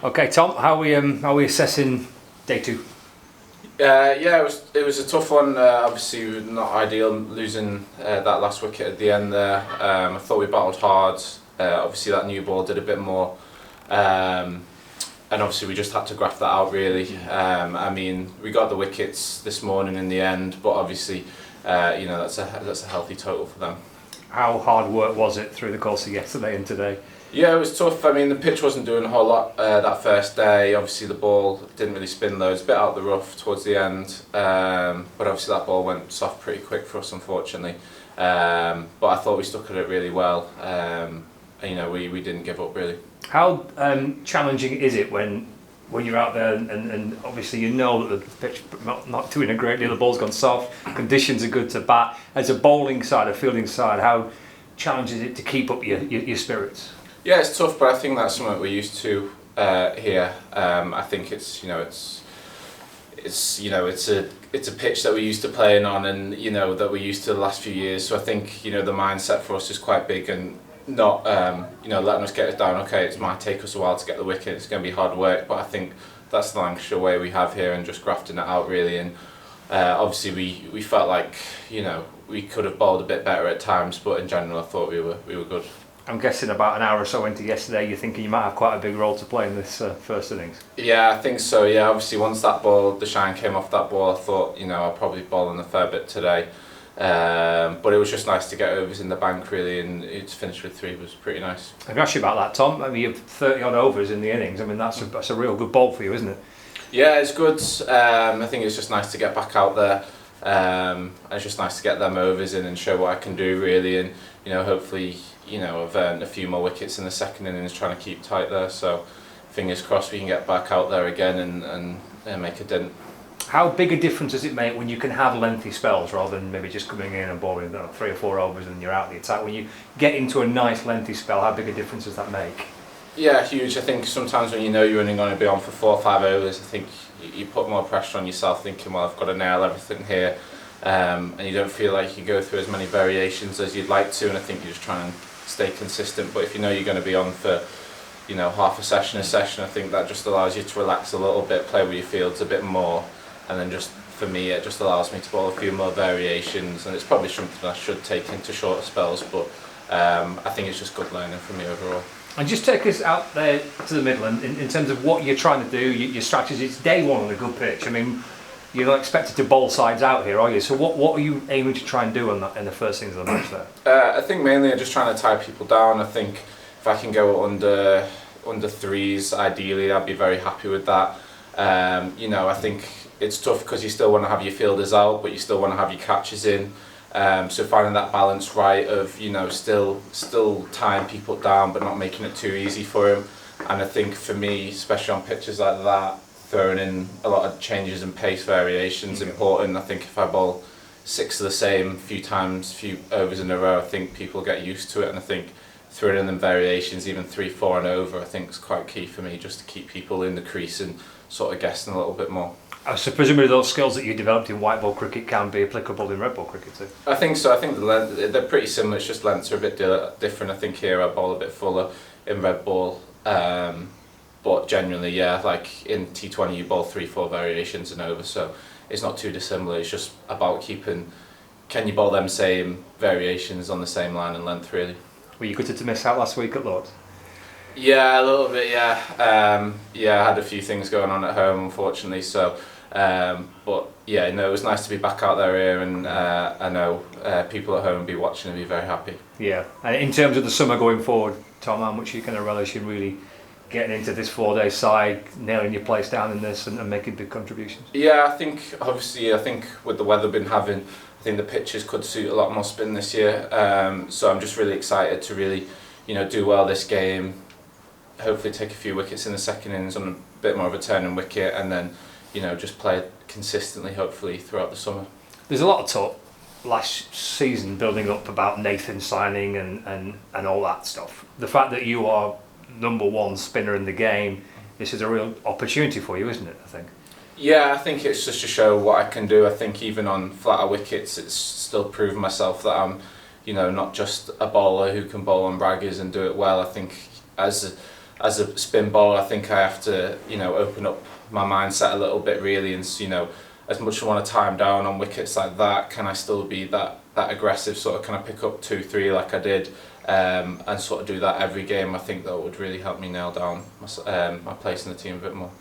Okay, Tom, how are we assessing day two? Yeah, it was a tough one. Obviously, not ideal losing that last wicket at the end there. I thought we battled hard. Obviously, that new ball did a bit more, and obviously we just had to graft that out really. I mean, we got the wickets this morning in the end, but obviously, that's a healthy total for them. How hard work was it through the course of yesterday and today? Yeah, it was tough. I mean, the pitch wasn't doing a whole lot that first day. Obviously, the ball didn't really spin loads, a bit out of the rough towards the end. But obviously, that ball went soft pretty quick for us, unfortunately. But I thought we stuck at it really well. We didn't give up really. How challenging is it when you're out there and obviously you know that the pitch not doing a great deal, the ball's gone soft, conditions are good to bat. As a bowling side, a fielding side, how challenging is it to keep up your spirits? Yeah, it's tough, but I think that's something we're used to here. I think it's a pitch that we're used to playing on, and that we're used to the last few years. So I think the mindset for us is quite big, and not letting us get us down. Okay, it might take us a while to get the wicket. It's going to be hard work, but I think that's the Lancashire way we have here, and just grafting it out really. And obviously we felt like we could have bowled a bit better at times, but in general I thought we were good. I'm guessing about an hour or so into yesterday, you're thinking you might have quite a big role to play in this first innings. Yeah, I think so. Yeah, obviously once the shine came off that ball, I thought I'll probably bowl in a fair bit today. But it was just nice to get overs in the bank really, and to finish with 3 was pretty nice. I can ask you about that, Tom. I mean, you have 30 odd overs in the innings. I mean, that's a real good bowl for you, isn't it? Yeah, it's good. I think it's just nice to get back out there. It's just nice to get them overs in and show what I can do really, and hopefully I've earned a few more wickets in the second innings, trying to keep tight there. So fingers crossed we can get back out there again and make a dent. How big a difference does it make when you can have lengthy spells rather than maybe just coming in and bowling 3 or 4 overs and you're out of the attack? When you get into a nice lengthy spell, how big a difference does that make? Yeah, huge. I think sometimes when you're only going to be on for 4 or 5 overs, I think you put more pressure on yourself, thinking, well, I've got to nail everything here, and you don't feel like you go through as many variations as you'd like to, and I think you just try and stay consistent. But if you're going to be on for half a session, I think that just allows you to relax a little bit, play with your fields a bit more, and then just for me it just allows me to bowl a few more variations, and it's probably something I should take into shorter spells, but I think it's just good learning for me overall. And just take us out there to the middle, and in terms of what you're trying to do, your strategy. It's day one on a good pitch. I mean, you're not expected to bowl sides out here, are you? So what are you aiming to try and do in the first innings of the match there? I think mainly I'm just trying to tie people down. I think if I can go under 3s, ideally I'd be very happy with that. I think it's tough because you still want to have your fielders out, but you still want to have your catches in. So finding that balance right of still tying people down but not making it too easy for him. And I think for me, especially on pitches like that, throwing in a lot of changes and pace variations important. I think if I bowl 6 of the same few overs in a row, I think people get used to it, and I think throwing in them variations, even 3, 4 and over, I think is quite key for me, just to keep people in the crease and sort of guessing a little bit more. So presumably those skills that you developed in white ball cricket can be applicable in red ball cricket too? I think so. I think they're pretty similar, it's just lengths are a bit different. I think here I bowl a bit fuller in red ball, but generally, yeah, like in T20 you bowl 3, 4 variations and over, so it's not too dissimilar. It's just about can you bowl them same variations on the same line and length really. Were you gutted to miss out last week at Lords? Yeah, a little bit, yeah. I had a few things going on at home, unfortunately, so but yeah, no, it was nice to be back out there here, and I know people at home will be watching and be very happy. Yeah, and in terms of the summer going forward, Tom, how much are you kind of relish in really getting into this 4-day side, nailing your place down in this and making big contributions? Yeah, I think with the weather we've been having, I think the pitches could suit a lot more spin this year, so I'm just really excited to really do well this game, hopefully take a few wickets in the second innings on a bit more of a turning wicket, and then just play consistently hopefully throughout the summer. There's a lot of talk last season building up about Nathan signing and all that stuff. The fact that you are #1 spinner in the game, this is a real opportunity for you, isn't it, I think? Yeah, I think it's just to show what I can do. I think even on flatter wickets it's still proven myself that I'm not just a bowler who can bowl on braggers and do it well. I think as as a spin bowler, I think I have to, you know, open up my mindset a little bit really, and you know, as much as I want to time down on wickets like that, can I still be that aggressive, sort of, can I pick up 2-3 like I did, and sort of do that every game? I think that would really help me nail down my place in the team a bit more.